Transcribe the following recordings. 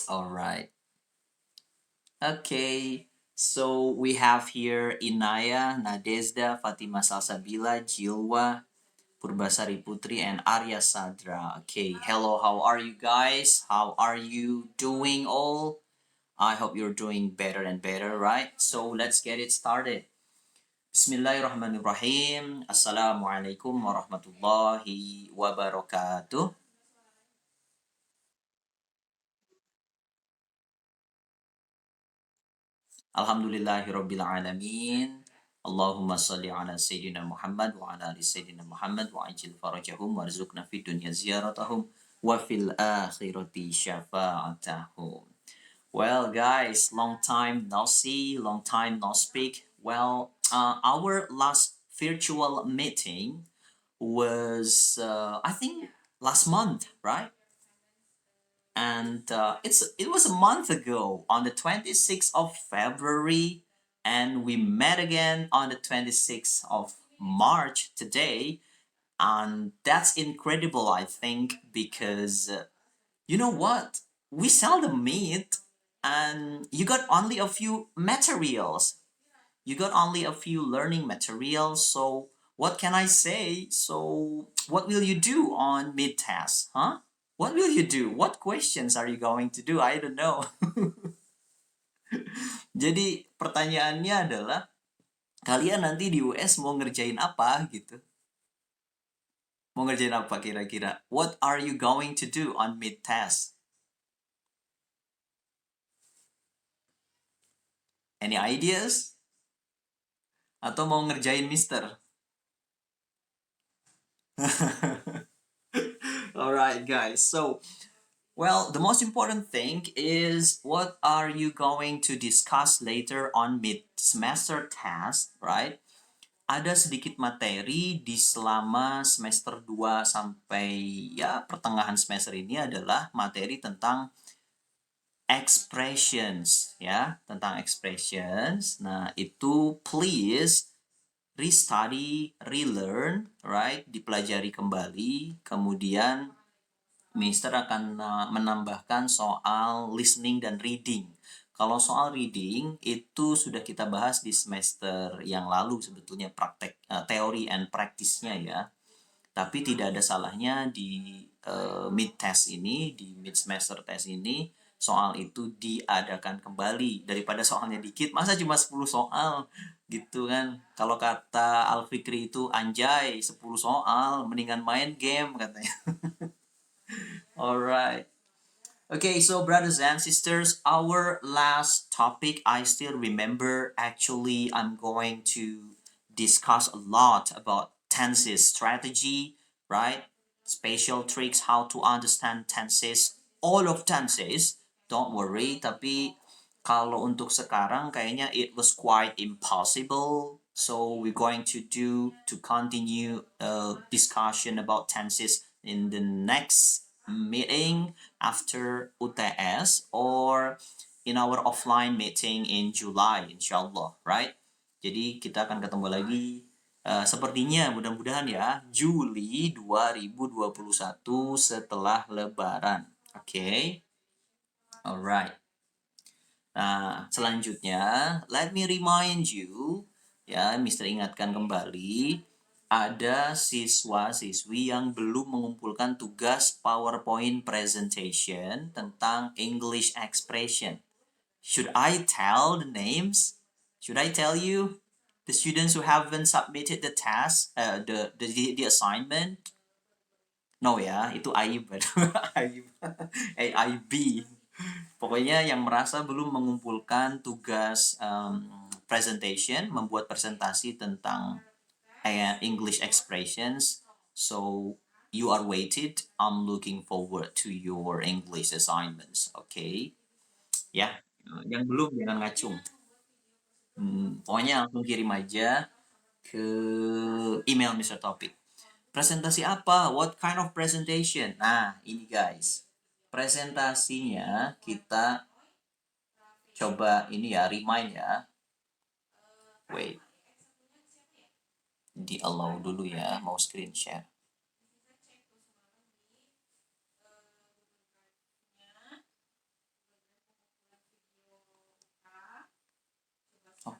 All right. Okay. So we have here Inaya, Nadezda, Fatima Salsabila, Jilwa, Purbasari Putri, and Arya Sadra. Okay. Hello. How are you guys? How are you doing all? I hope you're doing better and better, right? So let's get it started. Bismillahirrahmanirrahim. Assalamualaikum warahmatullahi wabarakatuh. Alhamdulillahirabbil alamin. Allahumma salli ala sayyidina Muhammad wa ala ali sayyidina Muhammad wa ajil farajahum warzuqna fid dunya ziyaratahum wa fil akhirati syafa'atahum. Well, guys, long time no see, long time no speak. Well, our last virtual meeting was, I think, last month, right? And it was a month ago on the 26th of February, and we met again on the 26th of March today, and that's incredible, I think, because you know what? We seldom meet, and you got only a few materials. You got only a few learning materials. So what can I say? So what will you do on mid test, huh? What will you do? What questions are you going to do? I don't know. Jadi pertanyaannya adalah kalian nanti di US mau ngerjain apa gitu? Mau ngerjain apa kira-kira? What are you going to do on mid test? Any ideas? Atau mau ngerjain Mister? Alright guys, so well, the most important thing is what are you going to discuss later on mid-semester test, right? Ada sedikit materi di selama semester 2 sampai ya pertengahan semester ini adalah materi tentang expressions ya, tentang expressions. Nah, itu please restudy, relearn, right? Dipelajari kembali, kemudian Mister akan menambahkan soal listening dan reading. Kalau soal reading itu sudah kita bahas di semester yang lalu sebetulnya praktek teori and practice-nya ya. Tapi tidak ada salahnya di mid test ini, di mid semester test ini soal itu diadakan kembali daripada soalnya dikit. Masa cuma 10 soal gitu kan. Kalau kata Alfikri itu anjay 10 soal mendingan main game katanya. Alright. Okay, so brothers and sisters, our last topic, I still remember actually I'm going to discuss a lot about tenses strategy, right? Spatial tricks, how to understand tenses, all of tenses. Don't worry, tapi kalau untuk sekarang kayaknya it was quite impossible. So we're going to continue a discussion about tenses in the next meeting after UTS or in our offline meeting in July, inshallah, right? Jadi kita akan ketemu lagi sepertinya mudah-mudahan ya Juli 2021 setelah Lebaran. Oke, okay? Alright. Nah, selanjutnya, let me remind you, ya, Mister ingatkan kembali, ada siswa-siswi yang belum mengumpulkan tugas PowerPoint presentation tentang English expression. Should I tell the names? Should I tell you the students who haven't submitted the task, the assignment? No ya, itu AIB. AIB. AIB. Pokoknya yang merasa belum mengumpulkan tugas presentation, membuat presentasi tentang English expressions. So you are waited. I'm looking forward to your English assignments. Okay, ya. Yang belum jangan ngacung. Pokoknya langsung kirim aja ke email Mr. Topik. Presentasi apa? What kind of presentation? Nah, ini guys. Presentasinya kita coba ini ya, remind ya. Wait. Di allow dulu ya, mau screen share.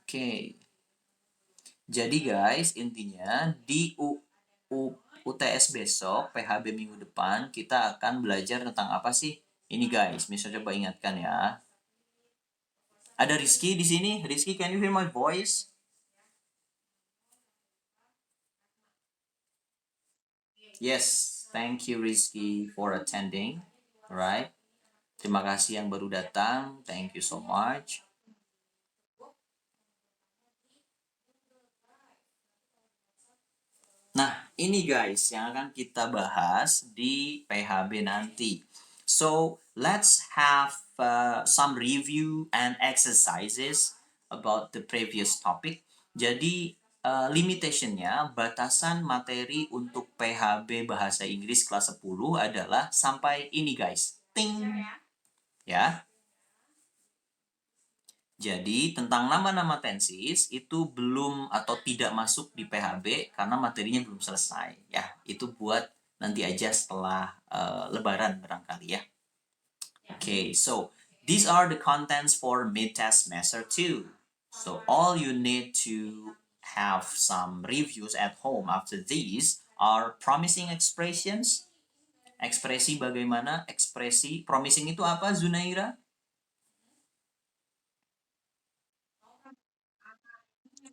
Oke. Jadi guys, intinya di UTS besok, PHB minggu depan, kita akan belajar tentang apa sih? Ini guys, misalnya coba ingatkan ya. Ada Rizky di sini. Rizky, can you hear my voice? Yes, thank you Rizky for attending. Alright. Terima kasih yang baru datang. Thank you so much. Nah, ini guys yang akan kita bahas di PHB nanti. So, let's have some review and exercises about the previous topic. Jadi, limitationnya, batasan materi untuk PHB Bahasa Inggris kelas 10 adalah sampai ini guys. Ting! Ya, jadi tentang nama-nama tenses itu belum atau tidak masuk di PHB karena materinya belum selesai ya. Itu buat nanti aja setelah lebaran barangkali ya. Okay, so these are the contents for mid-test semester 2. So all you need to have some reviews at home after these are promising expressions. Ekspresi bagaimana? Ekspresi promising itu apa Zunaira?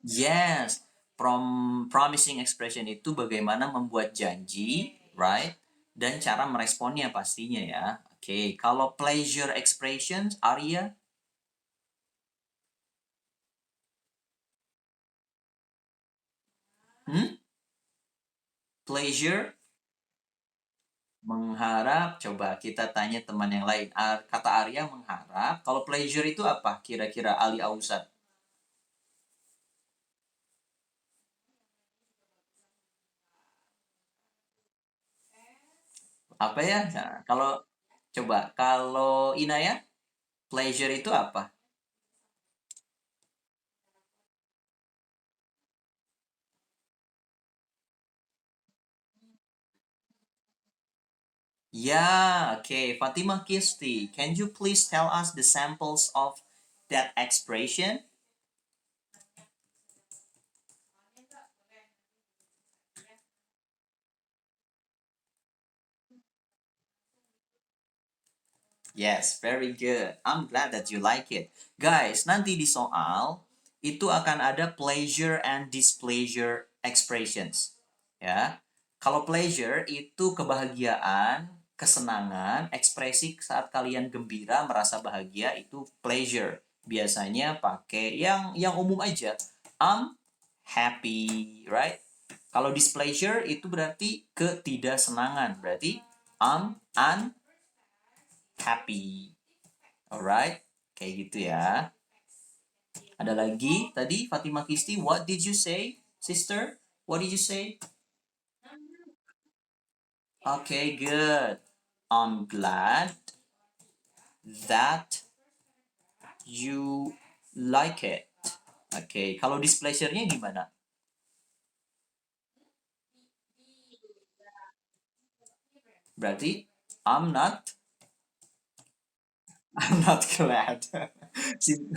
Yes, promising expression itu bagaimana membuat janji, right? Dan cara meresponnya pastinya ya. Oke, kalau pleasure expressions, Arya, hmm? Pleasure, mengharap. Coba kita tanya teman yang lain. Kata Arya mengharap. Kalau pleasure itu apa? Kira-kira Ali Ausat. Apa ya? Nah, kalau coba kalau Inaya, pleasure itu apa? Yeah, okay. Fatima Kisti, can you please tell us the samples of that expression? Yes, very good. I'm glad that you like it. Guys, nanti di soal itu akan ada pleasure and displeasure expressions. Ya. Kalau pleasure itu kebahagiaan, kesenangan, ekspresi saat kalian gembira, merasa bahagia itu pleasure. Biasanya pakai yang umum aja. I'm happy, right? Kalau displeasure itu berarti ketidaksenangan. Berarti I'm unhappy. Alright? Kayak gitu ya. Ada lagi tadi Fatima Kisti, what did you say, sister? What did you say? Okay, good. I'm glad that you like it. Oke, okay. Kalau displeasure-nya gimana? Berarti I'm not I'm not glad. Sim-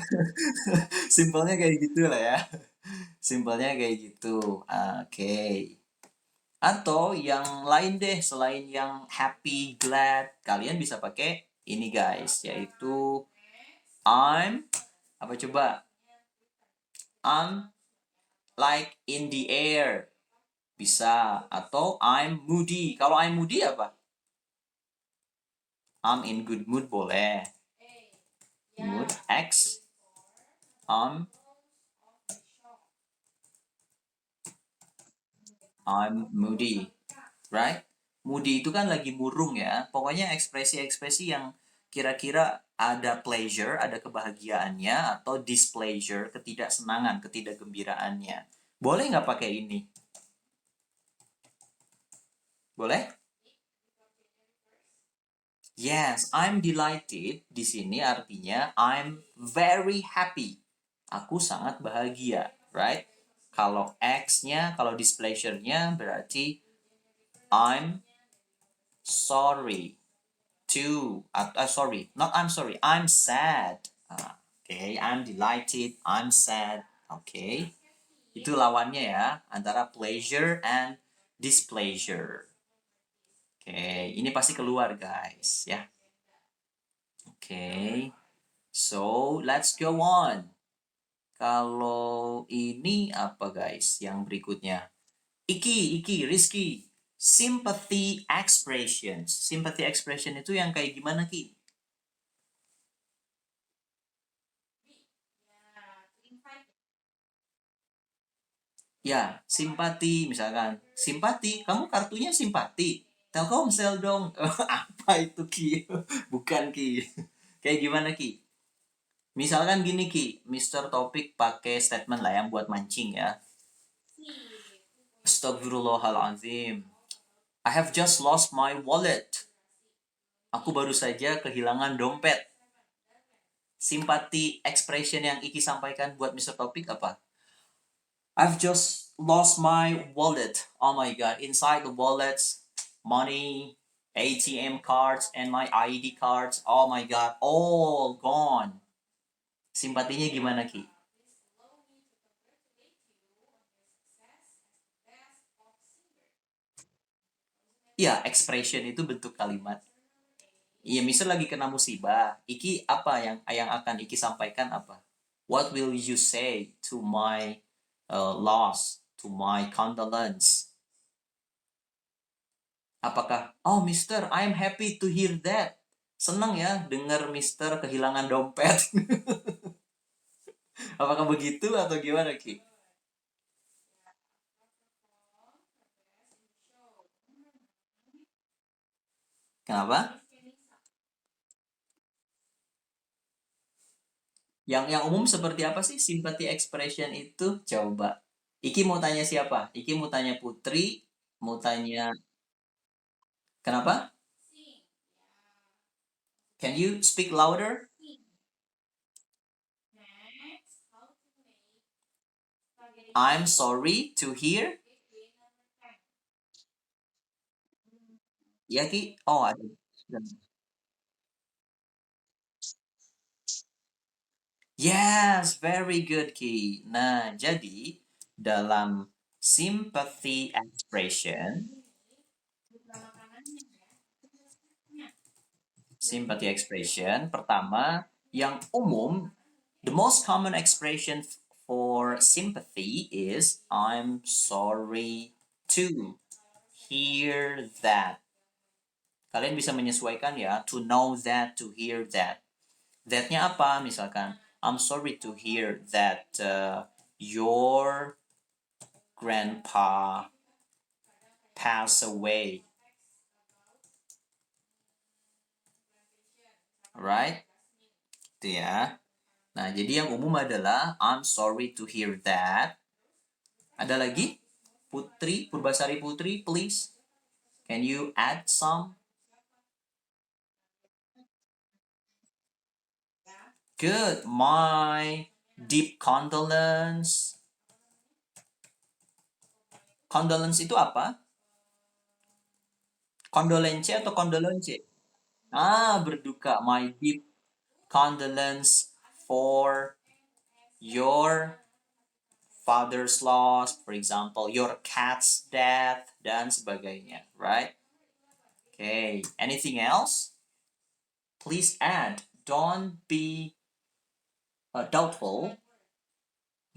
Simpelnya kayak gitu lah ya. Simpelnya kayak gitu. Oke. Okay. Atau yang lain deh selain yang happy, glad, kalian bisa pakai ini guys, yaitu I'm apa coba? I'm like in the air. Bisa atau I'm moody. Kalau I'm moody apa? I'm in good mood boleh. Mood X I'm moody. Right? Moody itu kan lagi murung ya. Pokoknya ekspresi-ekspresi yang kira-kira ada pleasure, ada kebahagiaannya, atau displeasure, ketidaksenangan, ketidakgembiraannya. Boleh nggak pakai ini? Boleh? Yes, I'm delighted. Di sini artinya I'm very happy. Aku sangat bahagia, right? Kalau X-nya, kalau displeasure-nya berarti I'm sorry to sorry, not I'm sorry, I'm sad. Okay, I'm delighted, I'm sad. Oke, itu lawannya ya, antara pleasure and displeasure. Oke, ini pasti keluar guys ya. Oke, so let's go on. Kalau ini apa guys yang berikutnya? Iki, Rizky. Sympathy expressions. Sympathy expression itu yang kayak gimana Ki? Ya, simpati misalkan. Simpati, kamu kartunya simpati. Telkomsel dong. Apa itu Ki? Bukan Ki. Kayak gimana Ki? Misalkan gini Ki, Mister Topik pakai statement lah yang buat mancing ya. Astagfirullahaladzim. I have just lost my wallet. Aku baru saja kehilangan dompet. Simpati expression yang Iki sampaikan buat Mister Topik apa? I've just lost my wallet. Oh my god, inside the wallets, money, ATM cards, and my ID cards. Oh my god, all gone. Simpatinya gimana Ki? Iya, expression itu bentuk kalimat. Iya, misal lagi kena musibah. Iki apa yang akan Iki sampaikan apa? What will you say to my loss, to my condolence? Apakah, oh Mister, I'm happy to hear that. Senang ya dengar Mister kehilangan dompet. Apakah begitu atau gimana Ki? Kenapa? Yang umum seperti apa sih sympathy expression itu? Coba. Iki mau tanya siapa? Iki mau tanya Putri, mau tanya kenapa? Can you speak louder? I'm sorry to hear. Ya Ki? Oh ada. Yes, very good Ki. Nah, jadi dalam sympathy expression, pertama yang umum, the most common expression for sympathy is I'm sorry to hear that. Kalian bisa menyesuaikan ya, to know that, to hear that. That-nya apa? Misalkan, I'm sorry to hear that your grandpa passed away. Right? Itu ya. Nah, jadi yang umum adalah I'm sorry to hear that. Ada lagi? Putri, Purbasari Putri, please. Can you add some? Good. My deep condolence. Condolence itu apa? Condolence atau condolence? Ah, berduka. My deep condolence for your father's loss, for example, your cat's death, dan sebagainya, right? Okay, anything else? Please add. Don't be doubtful.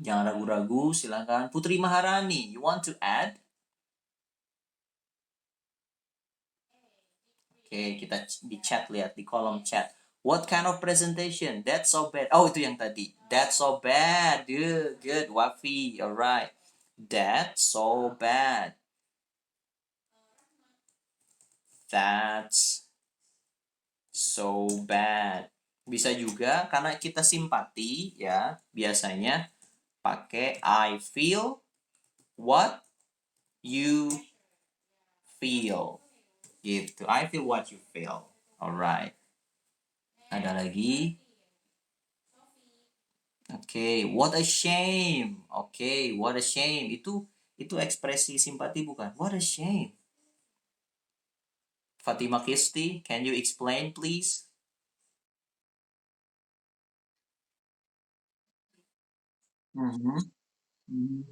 Jangan ragu-ragu, silakan. Putri Maharani, you want to add? Oke, kita di chat lihat di kolom chat. What kind of presentation? That's so bad. Oh, itu yang tadi. That's so bad. Good, good. Wafi, alright. That's so bad. That's so bad. Bisa juga karena kita simpati ya, biasanya pakai I feel what you feel. Gitu. I feel what you feel. Alright. Ada lagi? Oke, what a shame. Oke, what a shame. Itu ekspresi simpati bukan? What a shame. Fatima Kisti, can you explain please? Mhm. Mhm.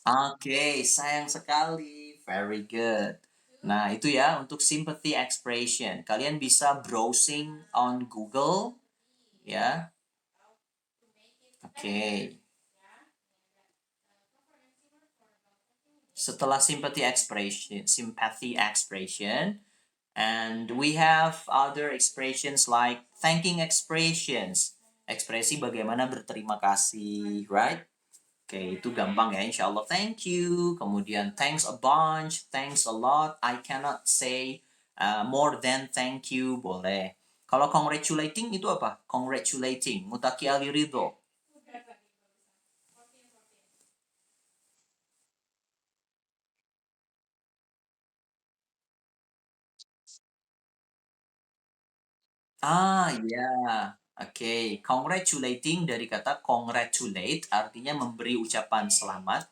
Oke, sayang sekali. Very good. Nah, itu ya untuk sympathy expression. Kalian bisa browsing on Google ya. Oke. Setelah sympathy expression, and we have other expressions like thanking expressions. Ekspresi bagaimana berterima kasih, right? Oke, itu gampang ya, insya Allah. Thank you. Kemudian thanks a bunch, thanks a lot. I cannot say more than thank you, boleh. Kalau congratulating itu apa? Congratulating, mutaki ali ridho. Ah, ya. Oke, congratulating dari kata congratulate artinya memberi ucapan selamat.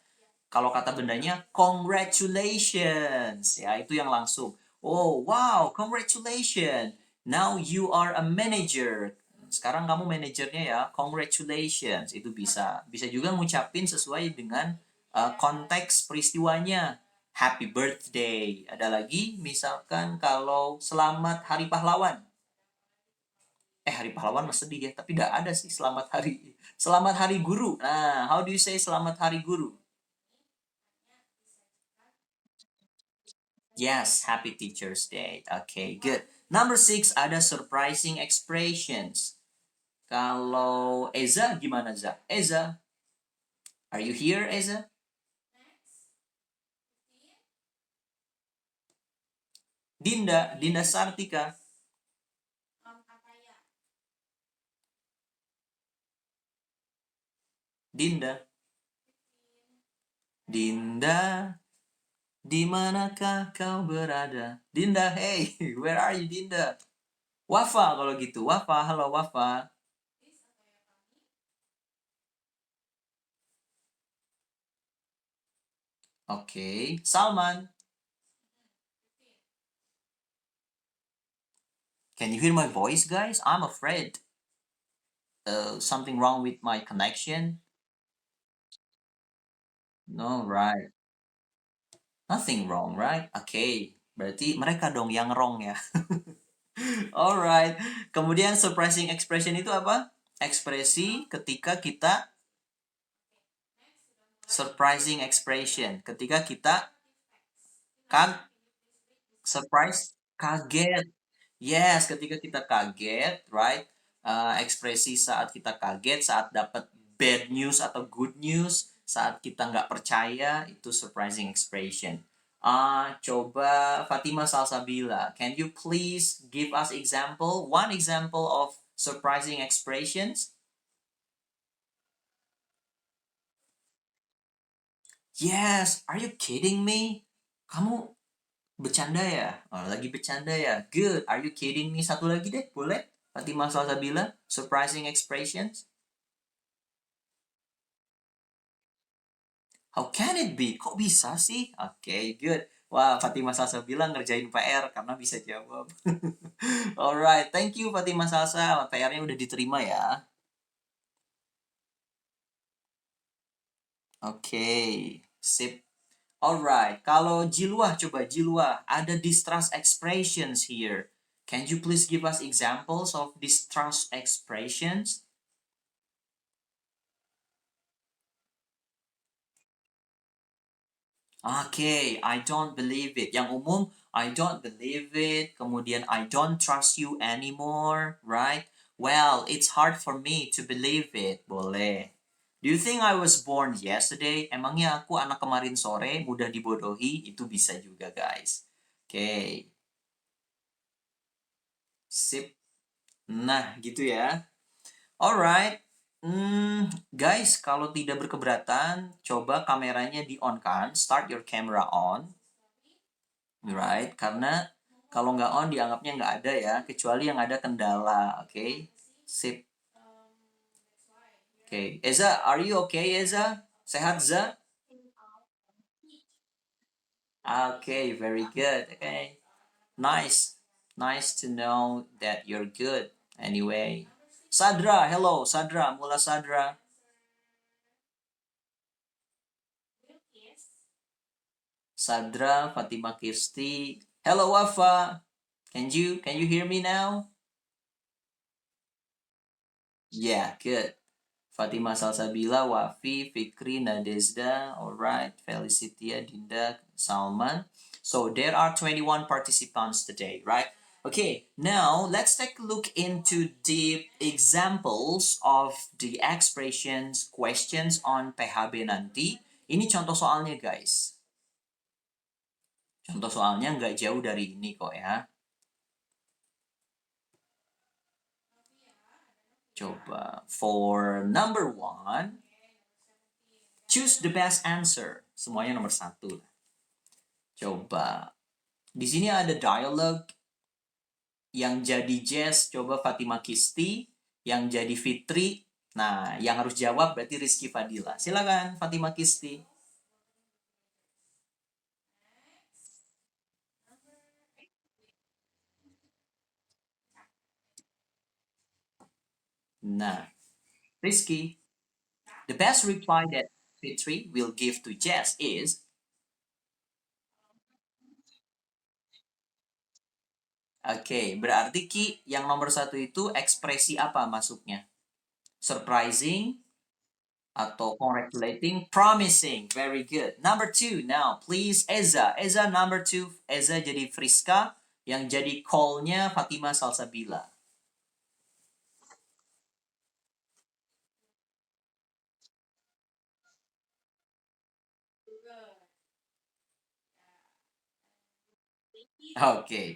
Kalau kata bendanya congratulations, ya itu yang langsung. Oh, wow, congratulations. Now you are a manager. Sekarang kamu manajernya ya. Congratulations. Itu bisa. Bisa juga ngucapin sesuai dengan konteks peristiwanya. Happy birthday. Ada lagi misalkan kalau selamat hari pahlawan. Hari pahlawan mas sedih ya, tapi tidak ada sih selamat hari guru. Nah, how do you say selamat hari guru? Yes, happy Teacher's Day. Okay, good. Number six, ada surprising expressions. Kalau Eza gimana, Za? Eza, are you here, Eza? Dinda Sartika. Dinda. Dinda, di manakah kau berada? Dinda, hey, where are you, Dinda? Wafa kalau gitu. Wafa, halo Wafa. Oke, okay. Salman. Can you hear my voice, guys? I'm afraid something wrong with my connection. No, right. Nothing wrong, right? Oke, okay. Berarti mereka dong yang wrong ya. Alright. Kemudian surprising expression itu apa? Ekspresi ketika kita surprising expression. Ketika kita kan surprise, kaget. Yes, ketika kita kaget, right? Ekspresi saat kita kaget, saat dapat bad news atau good news, saat kita nggak percaya, itu surprising expression. Coba Fatima Salsabila, can you please give us example, one example of surprising expressions? Yes, are you kidding me? Kamu bercanda ya? Oh, lagi bercanda ya? Good. Are you kidding me? Satu lagi deh, boleh? Fatimah Salsabila, surprising expressions. How can it be? Kok bisa sih? Oke, okay, good. Wah, Fatimah Salsa bilang ngerjain PR karena bisa jawab. Alright, thank you Fatimah Salsa. PR-nya udah diterima ya. Oke, okay, sip. Alright, kalau Jilwah coba Jilwah, ada distrust expressions here. Can you please give us examples of distrust expressions? Okay, I don't believe it. Yang umum, I don't believe it. Kemudian, I don't trust you anymore, right? Well, it's hard for me to believe it. Boleh. Do you think I was born yesterday? Emangnya aku anak kemarin sore, mudah dibodohi? Itu bisa juga, guys. Oke, okay. Sip. Nah, gitu ya. Alright. Guys, kalau tidak berkeberatan, coba kameranya di-on kan. Start your camera on. Right? Karena kalau nggak on dianggapnya nggak ada ya, kecuali yang ada kendala. Oke? Okay? Sip. Oke. Okay. Eza, are you okay, Eza? Sehat, Za? Okay, very good. Okay. Nice. Nice to know that you're good. Anyway. Sadra, hello, Sadra, Mula Sadra. Sadra, Fatima Kirsti. Hello, Wafa. Can you hear me now? Yeah, good. Fatima Salsabila, Wafi, Fikri, Nadezda, alright, Felicitia, Dinda, Salman. So there are 21 participants today, right? Okay, now let's take a look into the examples of the expressions, questions on PHB nanti. Ini contoh soalnya, guys. Contoh soalnya nggak jauh dari ini kok ya. Coba. For number one, choose the best answer. Semuanya nomor satu. Coba. Di sini ada dialog yang jadi Jess, coba Fatima Kisti, yang jadi Fitri. Nah, yang harus jawab berarti Rizky Fadila. Silakan Fatima Kisti. Nah, Rizky, the best reply that Fitri will give to Jess is, oke, berarti Ki yang nomor satu itu ekspresi apa masuknya? Surprising, atau congratulating, promising. Very good. Number two, now please Eza. Eza number two. Eza jadi Friska, yang jadi call-nya Fatima Salsabila. Oke. Okay.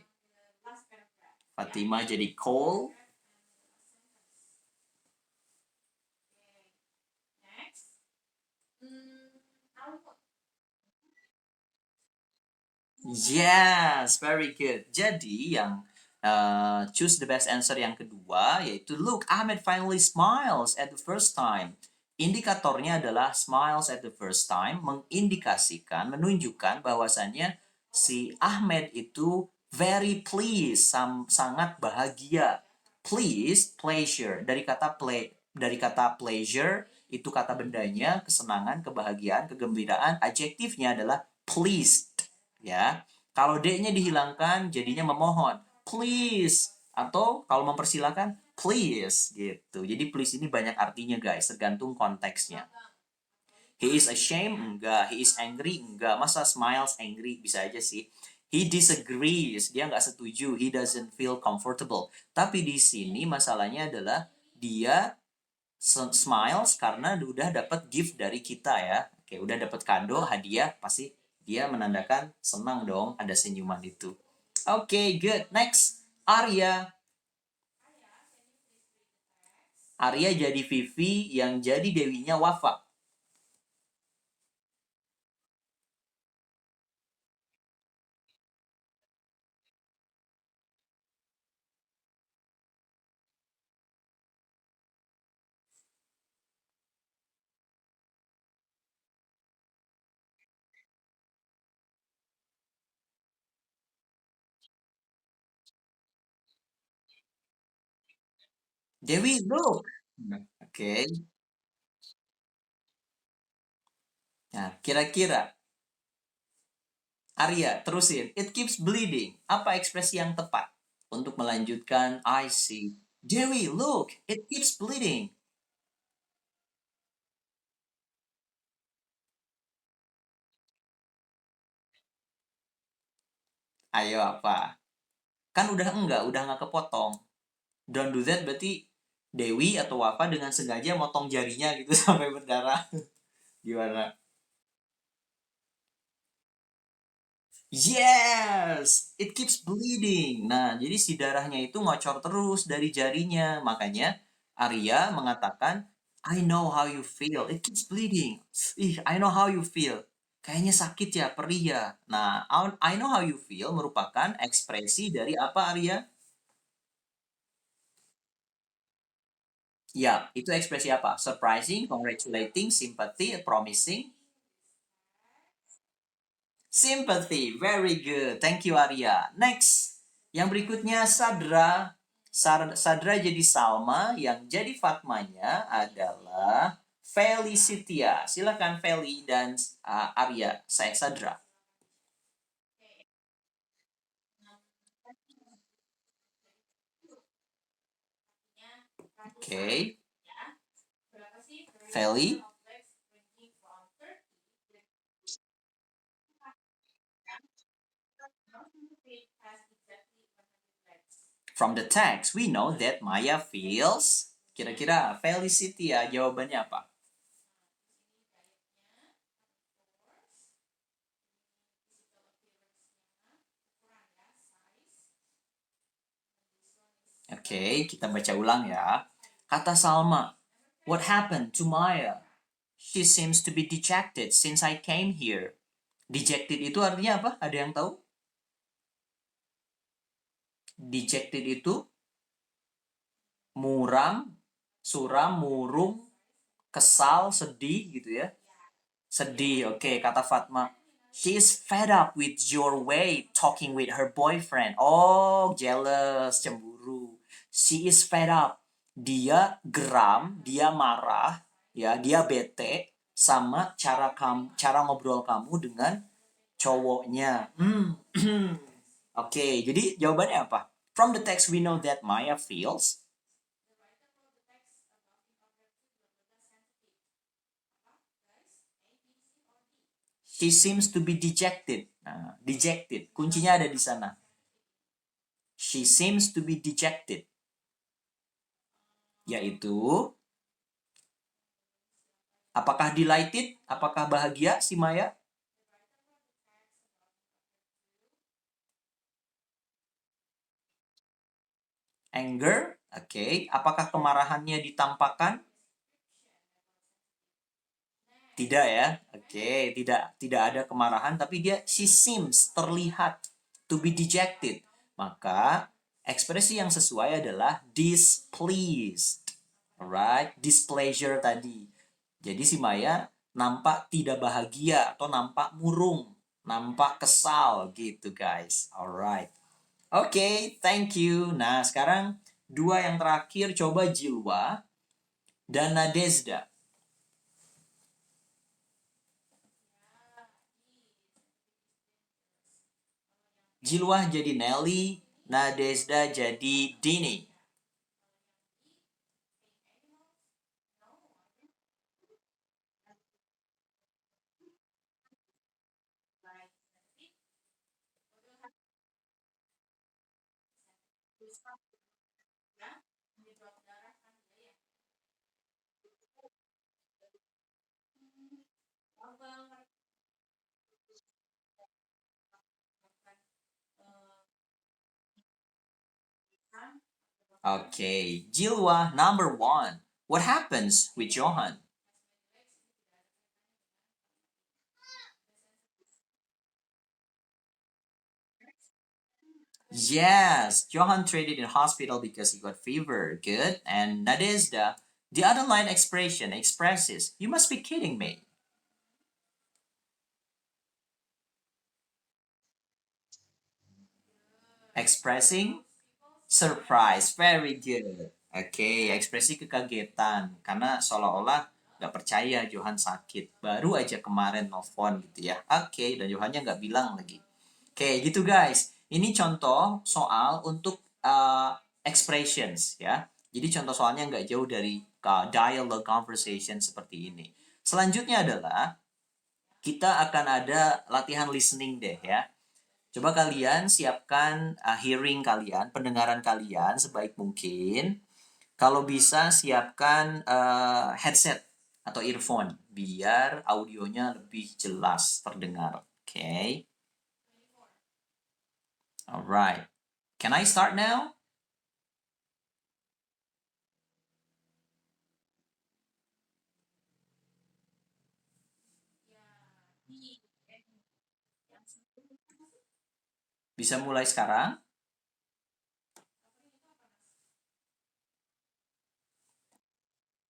Fatima jadi call. Yes, very good. Jadi yang choose the best answer yang kedua yaitu look, Ahmed finally smiles at the first time. Indikatornya adalah smiles at the first time mengindikasikan, menunjukkan bahwasannya si Ahmed itu very pleased, sangat bahagia. Pleased, pleasure dari kata pleasure itu kata bendanya, kesenangan, kebahagiaan, kegembiraan. Adjektifnya adalah pleased. Ya, kalau D-nya dihilangkan jadinya memohon. Please. Atau kalau mempersilahkan, please gitu. Jadi please ini banyak artinya guys, tergantung konteksnya. He is ashamed? Enggak. He is angry? Enggak. Masa smiles angry? Bisa aja sih. He disagrees. Dia nggak setuju. He doesn't feel comfortable. Tapi di sini masalahnya adalah dia smiles karena udah dapat gift dari kita ya. Oke, udah dapat kado, hadiah, pasti dia menandakan senang dong ada senyuman itu. Oke, good. Next, Arya. Arya jadi Vivi, yang jadi Dewinya Wafa. Dewi, look. Oke. Nah, kira-kira Arya, terusin. It keeps bleeding. Apa ekspresi yang tepat untuk melanjutkan I see? Dewi, look. It keeps bleeding. Ayo apa? Kan udah nggak kepotong. Don't do that berarti Dewi atau Wafa dengan sengaja motong jarinya gitu sampai berdarah. Gimana? Yes, it keeps bleeding. Nah, jadi si darahnya itu ngocor terus dari jarinya. Makanya Arya mengatakan, I know how you feel. It keeps bleeding. Ih, I know how you feel. Kayaknya sakit ya, perih ya. Nah, I know how you feel merupakan ekspresi dari apa, Arya? Ya, itu ekspresi apa? Surprising, congratulating, sympathy, promising. Sympathy, very good. Thank you Arya. Next, yang berikutnya Sadra. Sadra jadi Salma, yang jadi Fatmanya adalah Felicitia. Silakan Feli dan Arya, saya Sadra. Okay. Feli? From the text, we know that Maya feels. Kira-kira Felicity ya jawabannya apa? Oke, kita baca ulang ya. Kata Salma, what happened to Maya? She seems to be dejected since I came here. Dejected itu artinya apa? Ada yang tahu? Dejected itu muram, suram, murung, kesal, sedih gitu ya. Sedih, oke, kata Fatma. She is fed up with your way talking with her boyfriend. Oh, jealous, cemburu. She is fed up. Dia geram, dia marah, ya, dia bete sama cara ngobrol kamu dengan cowoknya. Oke, jadi jawabannya apa? From the text we know that Maya feels. She seems to be dejected. Nah, dejected. Kuncinya ada di sana. She seems to be dejected. Yaitu, apakah delighted? Apakah bahagia si Maya? Anger? Oke. Apakah kemarahannya ditampakkan? Tidak ya. Oke, tidak ada kemarahan tapi she seems terlihat to be dejected. Maka ekspresi yang sesuai adalah displeased. Alright, displeasure tadi. Jadi si Maya nampak tidak bahagia atau nampak murung, nampak kesal gitu guys. Alright. Oke, thank you. Nah, sekarang dua yang terakhir coba Jilwa dan Nadezda. Jilwah jadi Nelly, Nadezda jadi Dini. Okay, Jilwa number one. What happens with Johan? Yes, Johan traded in hospital because he got fever. Good. And Nadezda, the other line expression expresses, you must be kidding me. Expressing surprise. Very good. Oke, okay, ekspresi kekagetan. Karena seolah-olah nggak percaya Johan sakit. Baru aja kemarin nelfon gitu ya. Oke, okay, dan Johannya nggak bilang lagi. Oke, okay, gitu guys. Ini contoh soal untuk expressions ya. Jadi contoh soalnya nggak jauh dari dialogue conversation seperti ini. Selanjutnya adalah kita akan ada latihan listening deh ya. Coba kalian siapkan hearing kalian, pendengaran kalian sebaik mungkin. Kalau bisa siapkan headset atau earphone biar audionya lebih jelas terdengar. Oke. Okay? Alright. Can I start now? Bisa mulai sekarang?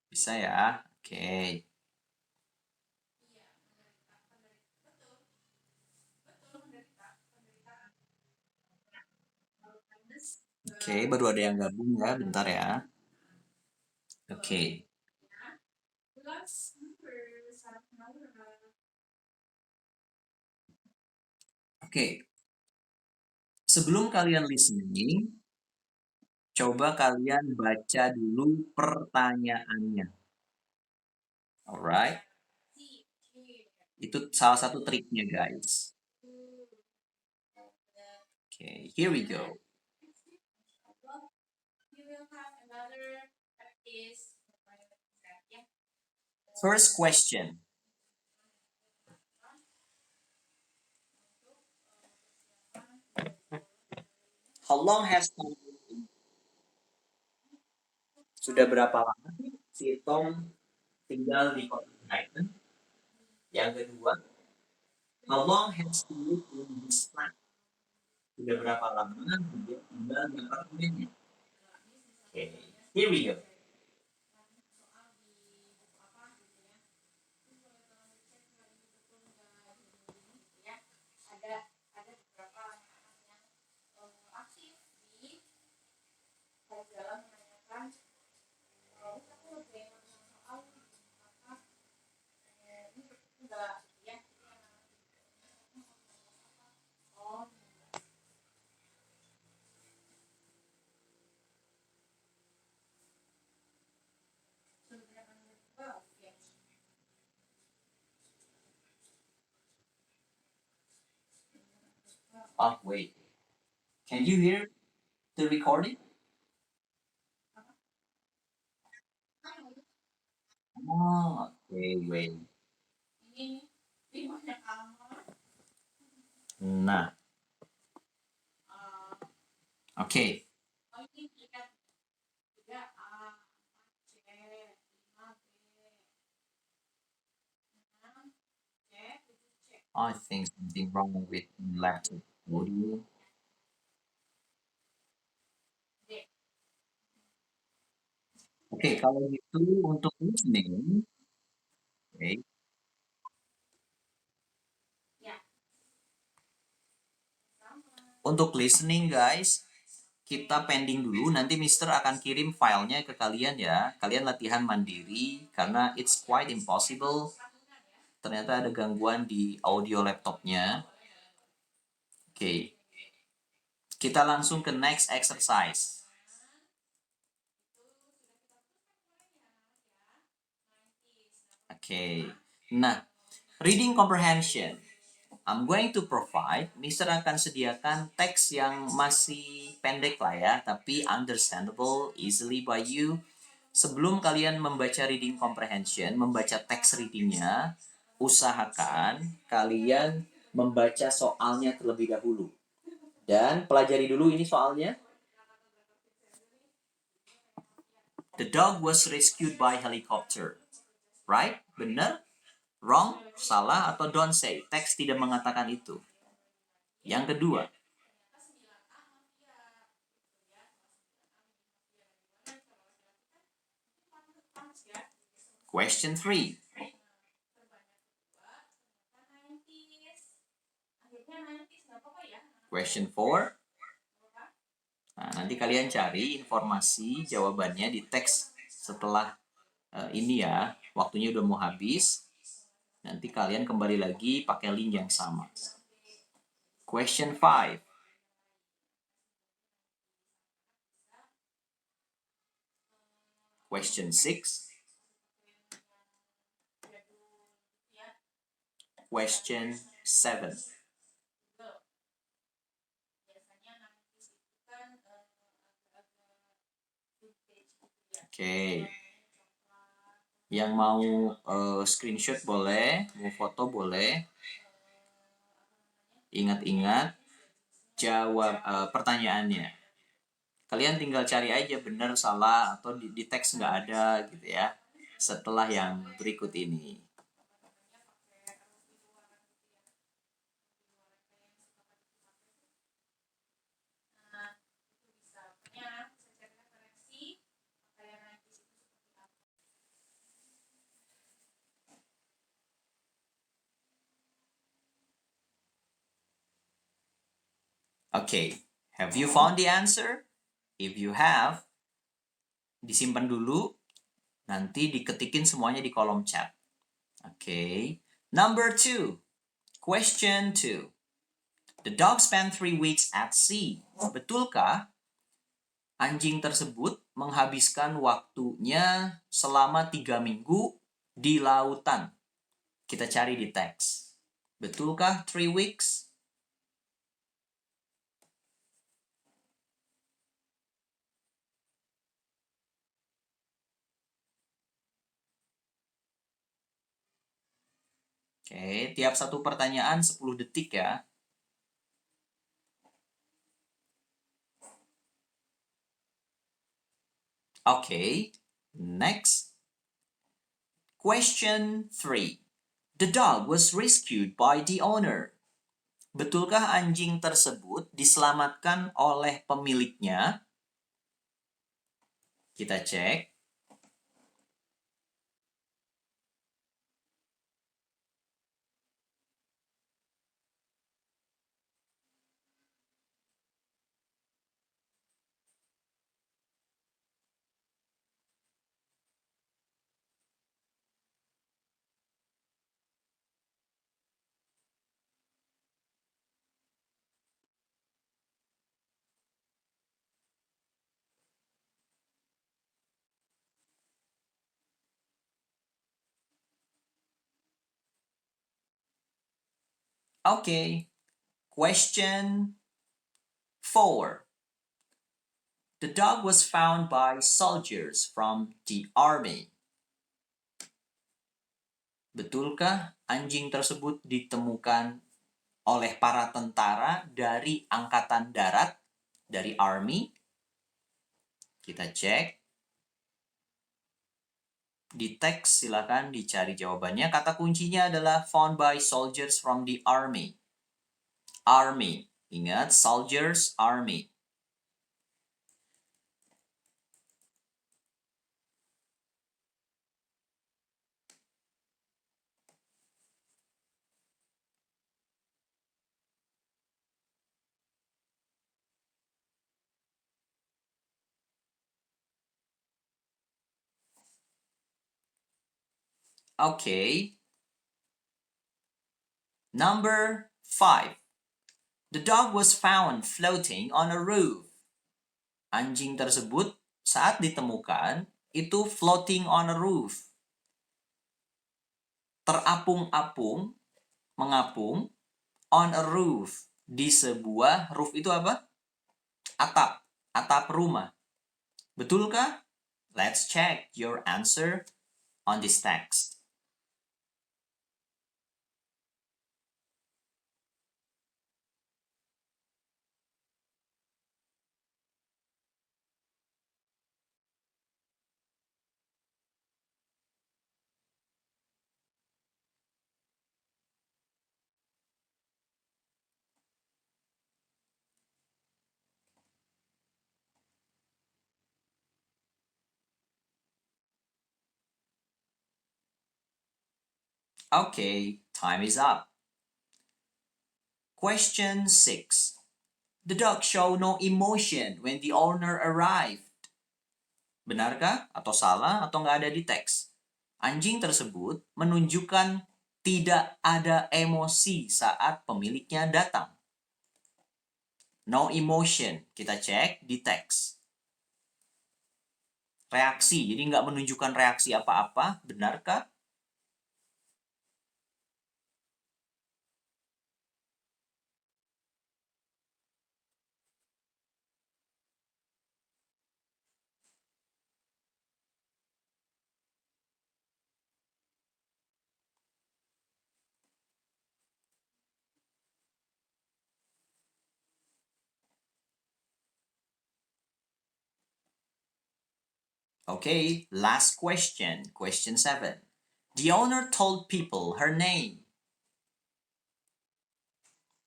Bisa ya? Oke. Okay. Oke, okay, baru ada yang gabung ya, bentar ya. Oke. Okay. Oke. Okay. Sebelum kalian listening, Coba kalian baca dulu pertanyaannya. Alright? Itu salah satu triknya, guys. Okay, here we go. First question. How long has Tom sudah berapa lama si Tom tinggal di kota Titan? Yang kedua, how long has he lived in this flat? Sudah berapa lama dia tinggal di apartemennya? Okay, here we go. Oh, wait. Can you hear the recording? Oh, wait. Nah, okay. I think something wrong with laptop audio. Oke, kalau gitu untuk listening, oke, untuk listening guys, kita pending dulu. Nanti Mister akan kirim filenya ke kalian ya. Kalian latihan mandiri karena it's quite impossible. Ternyata ada gangguan di audio laptopnya. Oke, kita langsung ke next exercise. Oke, nah reading comprehension. I'm going to provide, Mister akan sediakan teks yang masih pendek lah ya, tapi understandable easily by you. Sebelum kalian membaca reading comprehension, membaca teks readingnya, usahakan kalian membaca soalnya terlebih dahulu. Dan pelajari dulu ini soalnya. The dog was rescued by helicopter. Right? Benar? Wrong? Salah? Atau don't say? Teks tidak mengatakan itu. Yang kedua, question 3. Question 4. Nah, nanti kalian cari informasi jawabannya di teks setelah ini ya. Waktunya udah mau habis. Nanti kalian kembali lagi pakai link yang sama. Question 5. Question 6. Question 7. Oke. Yang mau screenshot boleh, mau foto boleh. Ingat-ingat jawab pertanyaannya. Kalian tinggal cari aja benar salah atau di teks nggak ada gitu ya. Setelah yang berikut ini. Okay, have you found the answer? If you have, disimpan dulu, nanti diketikin semuanya di kolom chat. Okay, number 2. Question 2. The dog spent 3 weeks at sea. Betulkah Anjing tersebut menghabiskan waktunya selama 3 minggu di lautan. Kita cari di teks. Betulkah 3 weeks? Oke, tiap satu pertanyaan 10 detik ya. Oke, next. Question 3. The dog was rescued by the owner. Betulkah anjing tersebut diselamatkan oleh pemiliknya? Kita cek. Oke. Question 4. The dog was found by soldiers from the army. Betulkah anjing tersebut ditemukan oleh para tentara dari angkatan darat, dari army? Kita cek. Di teks silakan dicari jawabannya. Kata kuncinya adalah found by soldiers from the army. Army. Ingat, soldiers, army. Okay. Number 5. The dog was found floating on a roof. Anjing tersebut saat ditemukan itu floating on a roof. Terapung-apung, mengapung, on a roof. Di sebuah roof itu apa? Atap, atap rumah. Betulkah? Let's check your answer on this text. Okay, time is up. Question 6. The dog showed no emotion when the owner arrived. Benarkah atau salah atau nggak ada di teks? Anjing tersebut menunjukkan tidak ada emosi saat pemiliknya datang. No emotion, kita cek di teks. Reaksi, jadi nggak menunjukkan reaksi apa-apa, benarkah? Okay, last question. Question 7. The owner told people her name.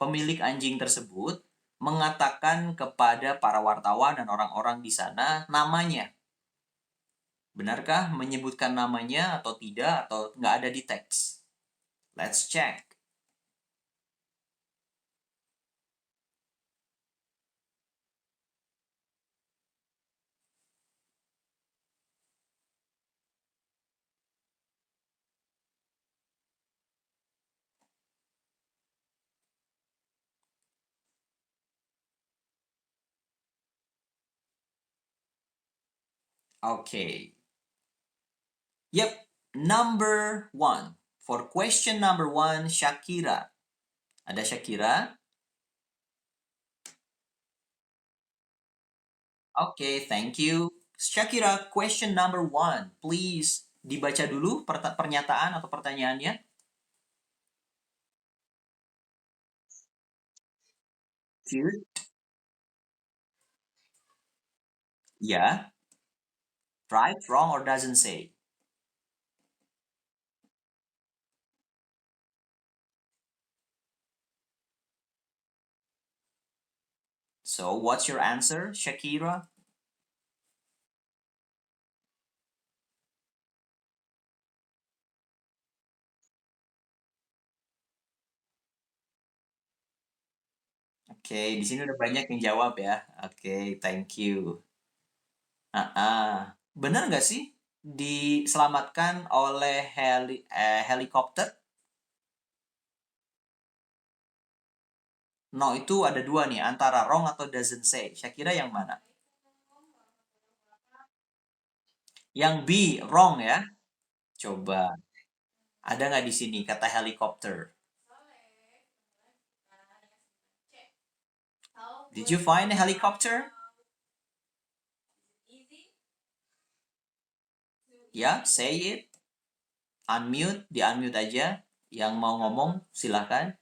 Pemilik anjing tersebut mengatakan kepada para wartawan dan orang-orang di sana namanya. Benarkah menyebutkan namanya atau tidak atau nggak ada di teks? Let's check. Okay. Yep. Number one. For question number one, Shakira. Ada Shakira? Okay, thank you. Shakira, question number one. Please dibaca dulu pernyataan atau pertanyaannya. Cute. Yeah. Right, wrong, or doesn't say. So, what's your answer, Shakira? Oke, di sini udah banyak yang jawab ya. Oke, thank you. Benar nggak sih diselamatkan oleh helikopter? No, itu ada dua nih, antara wrong atau doesn't say. Shakira yang mana? Yang B, wrong ya. Coba, ada nggak di sini kata helikopter? Did you find a helicopter? Ya, say it. Unmute, di-unmute aja. Yang mau ngomong, silahkan.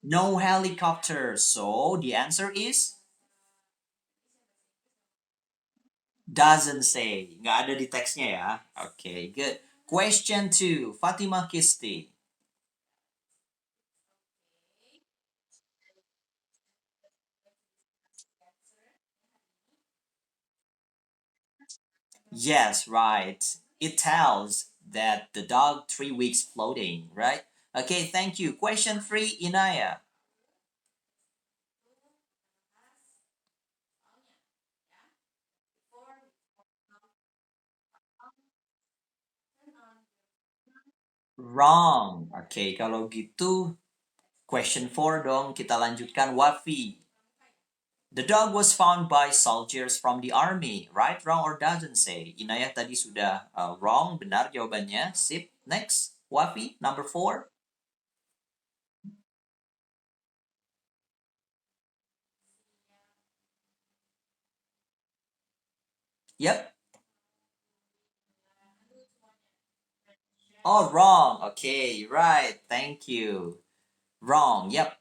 No helicopter. So, the answer is doesn't say. Nggak ada di teksnya ya. Okay, good. Question two, Fatima Kisti. Yes, right. It tells that the dog 3 weeks floating, right? Okay, thank you. Question three, Inaya. Wrong. Okay, kalau gitu question four dong. Kita lanjutkan Wafi. The dog was found by soldiers from the army. Right, wrong, or doesn't say? Inayah tadi sudah wrong, benar jawabannya. Sip. Next, Wafi, number four. Yep. Oh, wrong. Okay, right. Thank you. Wrong. Yep.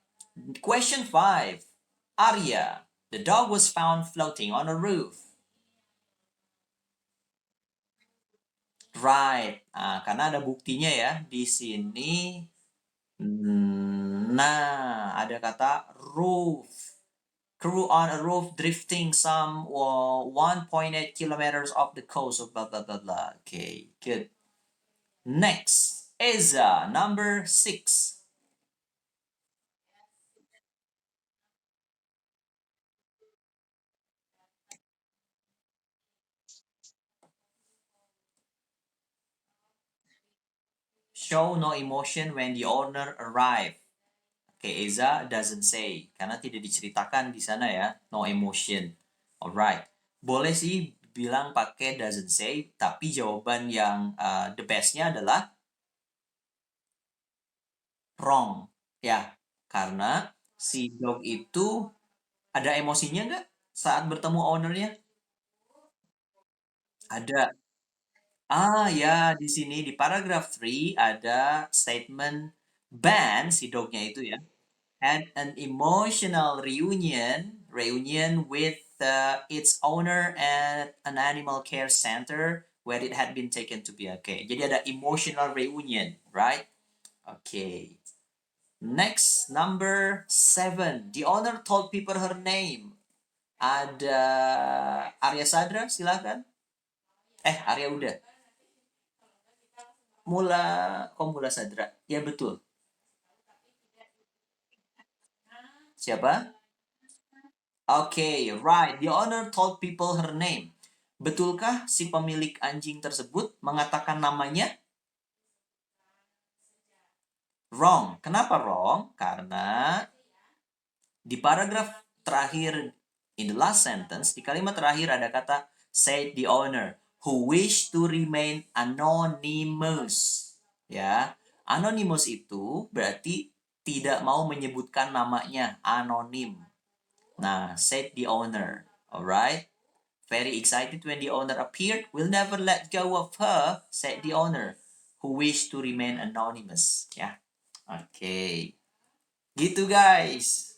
Question five. Arya. The dog was found floating on a roof. Right. Karena ada buktinya ya di sini. Nah, ada kata roof. Crew on a roof drifting some 1.8 kilometers off the coast of blah blah blah blah. Okay, good. Next, Eza, number six. Show no emotion when the owner arrived. Okay, Eza doesn't say karena tidak diceritakan di sana ya, no emotion. Alright, boleh sih bilang pakai doesn't say, tapi jawaban yang the bestnya adalah wrong ya, karena si dog itu ada emosinya nggak saat bertemu ownernya? Ada. Ya, di sini di paragraph 3 ada statement ban si dognya itu ya. Had an emotional reunion with its owner at an animal care center where it had been taken to be okay. Jadi ada emotional reunion, right? Okay. Next, number seven. The owner told people her name. Ada Arya Sadra, silakan. Arya udah. Mula Sadra. Ya betul. Siapa? Okay, right. The owner told people her name. Betulkah si pemilik anjing tersebut mengatakan namanya? Wrong. Kenapa wrong? Karena di paragraf terakhir In the last sentence, di kalimat terakhir ada kata said the owner who wish to remain anonymous. Ya, anonymous itu berarti tidak mau menyebutkan namanya, anonim. Nah, said the owner. Alright? Very excited when the owner appeared. Will never let go of her, said the owner, who wished to remain anonymous. Ya. Oke. Okay. Gitu guys.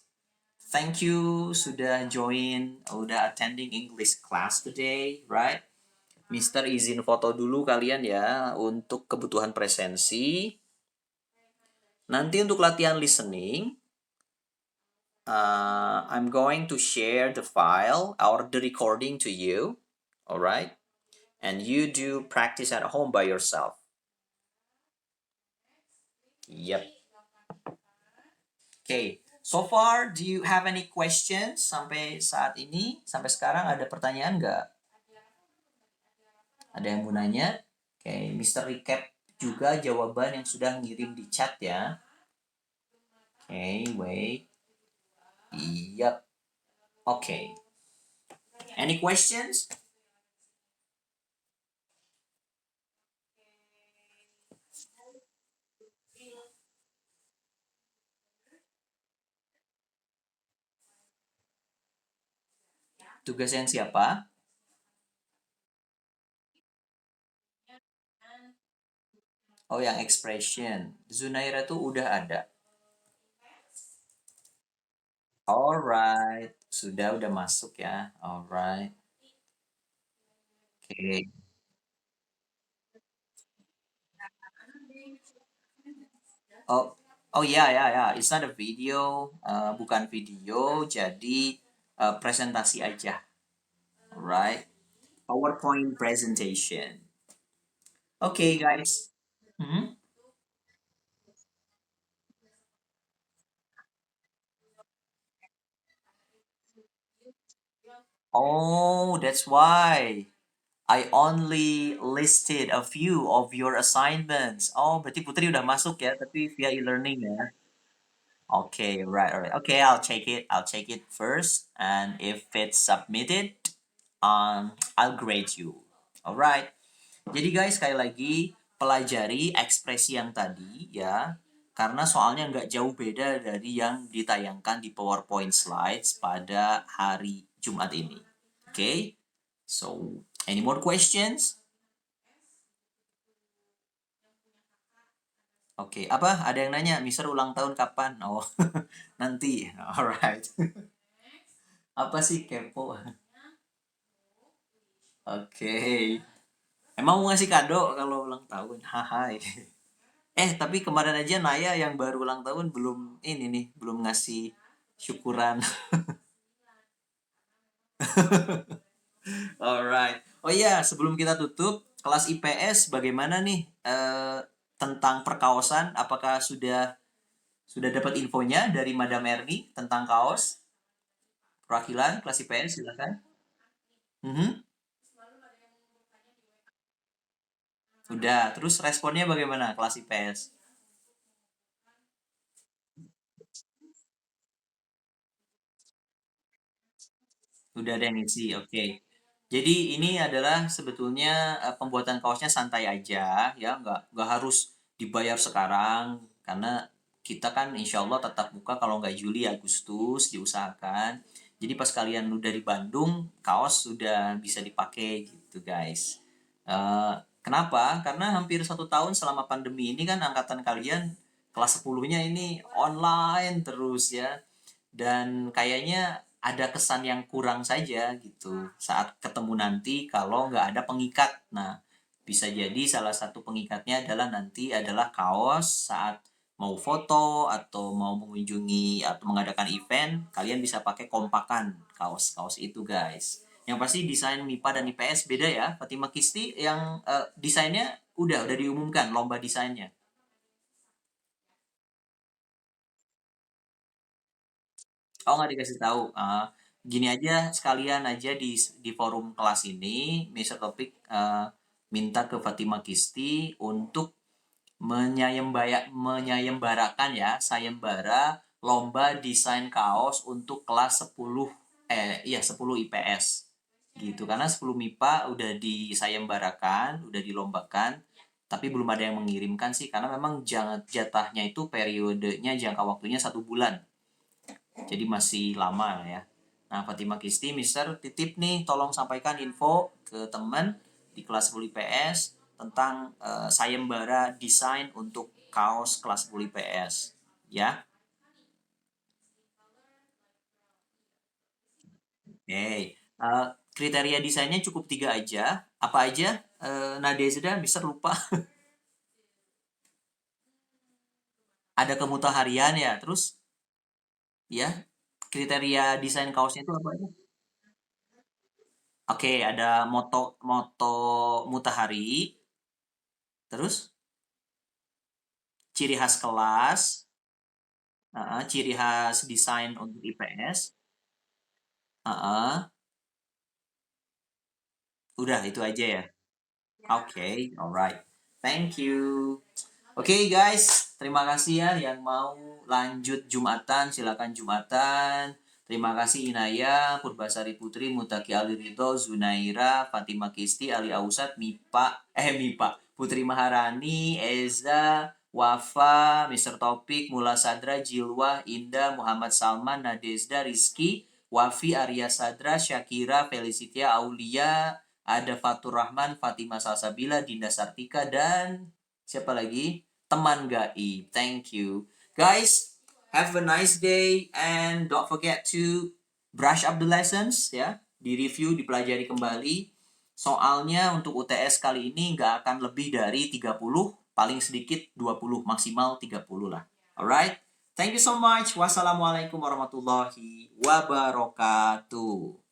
Thank you sudah join, udah attending English class today, right? Mister izin foto dulu kalian ya untuk kebutuhan presensi. Nanti untuk latihan listening, I'm going to share the file or the recording to you, alright? And you do practice at home by yourself. Yep. Okay. So far, do you have any questions sampai saat ini? Sampai sekarang ada pertanyaan nggak? Ada yang mau nanya? Oke, Mister Recap juga jawaban yang sudah ngirim di chat ya. Oke, wait. Yep. Oke. Any questions? Tugas yang siapa? Oh, yang expression. Zunaira tuh udah ada. Alright. Udah masuk ya. Alright. Oke. Oh, oh ya ya ya. It's not a video. Bukan video. Jadi presentasi aja. Alright. PowerPoint presentation. Okay, guys. Mhm. Oh, that's why I only listed a few of your assignments. Oh, berarti Putri udah masuk ya, tapi via e-learning ya. Okay, right. Okay, I'll check it. I'll check it first, and if it's submitted, I'll grade you. Alright. Jadi guys, sekali lagi pelajari ekspresi yang tadi ya, karena soalnya nggak jauh beda dari yang ditayangkan di PowerPoint slides pada hari Jumat ini. Okay? So, any more questions? Oke, apa? Ada yang nanya, Mister ulang tahun kapan? Oh, nanti. Alright. Apa sih kepo? Oke. Emang mau ngasih kado kalau ulang tahun? Hai. Tapi kemarin aja Naya yang baru ulang tahun belum ini nih, belum ngasih syukuran. Alright. Oh iya, sebelum kita tutup, kelas IPS bagaimana nih tentang perkaosan? Apakah sudah dapat infonya dari Madam Erni tentang kaos? Perwakilan kelas IPS silakan. Mhm. Udah. Terus responnya bagaimana kelas IPS? Udah ada yang ngisi, oke. Jadi ini adalah sebetulnya pembuatan kaosnya santai aja ya, nggak harus dibayar sekarang karena kita kan insya Allah tetap buka kalau nggak Juli Agustus diusahakan. Jadi pas kalian udah di Bandung, kaos sudah bisa dipakai gitu guys. Kenapa? Karena hampir 1 tahun selama pandemi ini kan angkatan kalian kelas 10-nya ini online terus ya dan kayaknya ada kesan yang kurang saja gitu saat ketemu nanti kalau nggak ada pengikat. Nah, bisa jadi salah satu pengikatnya adalah nanti adalah kaos saat mau foto atau mau mengunjungi atau mengadakan event, kalian bisa pakai kompakan kaos-kaos itu guys. Yang pasti desain MIPA dan IPS beda ya. Fatima Kisti yang desainnya udah diumumkan lomba desainnya. Oh, nggak dikasih tahu. Gini aja sekalian aja di forum kelas ini, Mr. Topik minta ke Fatima Kisti untuk menyayembarakan ya, sayembara lomba desain kaos untuk kelas 10 iya 10 IPS gitu. Karena 10 MIPA udah disayembarakan, udah dilombakan, tapi belum ada yang mengirimkan sih karena memang jatahnya itu periodenya jangka waktunya 1 bulan. Jadi masih lama lah ya. Nah, Fatima Kisti, Mister titip nih, tolong sampaikan info ke teman di kelas 10 IPS tentang sayembara desain untuk kaos kelas 10 IPS. Ya, oke. Kriteria desainnya cukup 3 aja. Apa aja? Nadezda, Mister lupa. Ada kemutaharian ya. Terus ya, kriteria desain kaosnya itu apa aja? Oke, ada moto moto mutahari, terus ciri khas kelas, ciri khas desain untuk IPS, heeh, udah itu aja ya. Oke, alright. Thank you. Oke guys, terima kasih ya yang mau lanjut Jumatan, silakan Jumatan. Terima kasih Inaya, Purbasari Putri, Mutaki Ali Ridho, Zunaira, Fatima Kisti, Ali Ausat, Mipa, Putri Maharani, Eza, Wafa, Mister Topik, Mula Sadra, Jilwa, Indah, Muhammad Salman, Nadezda, Rizky, Wafi, Arya Sadra, Syakira, Felicitia, Aulia, ada Fatur Rahman, Fatima Salsabila, Dinda Sartika, dan siapa lagi? Teman Gaib. Thank you. Guys, have a nice day and don't forget to brush up the lessons ya. Di-review, dipelajari kembali. Soalnya untuk UTS kali ini nggak akan lebih dari 30, paling sedikit 20, maksimal 30 lah. Alright? Thank you so much. Wassalamualaikum warahmatullahi wabarakatuh.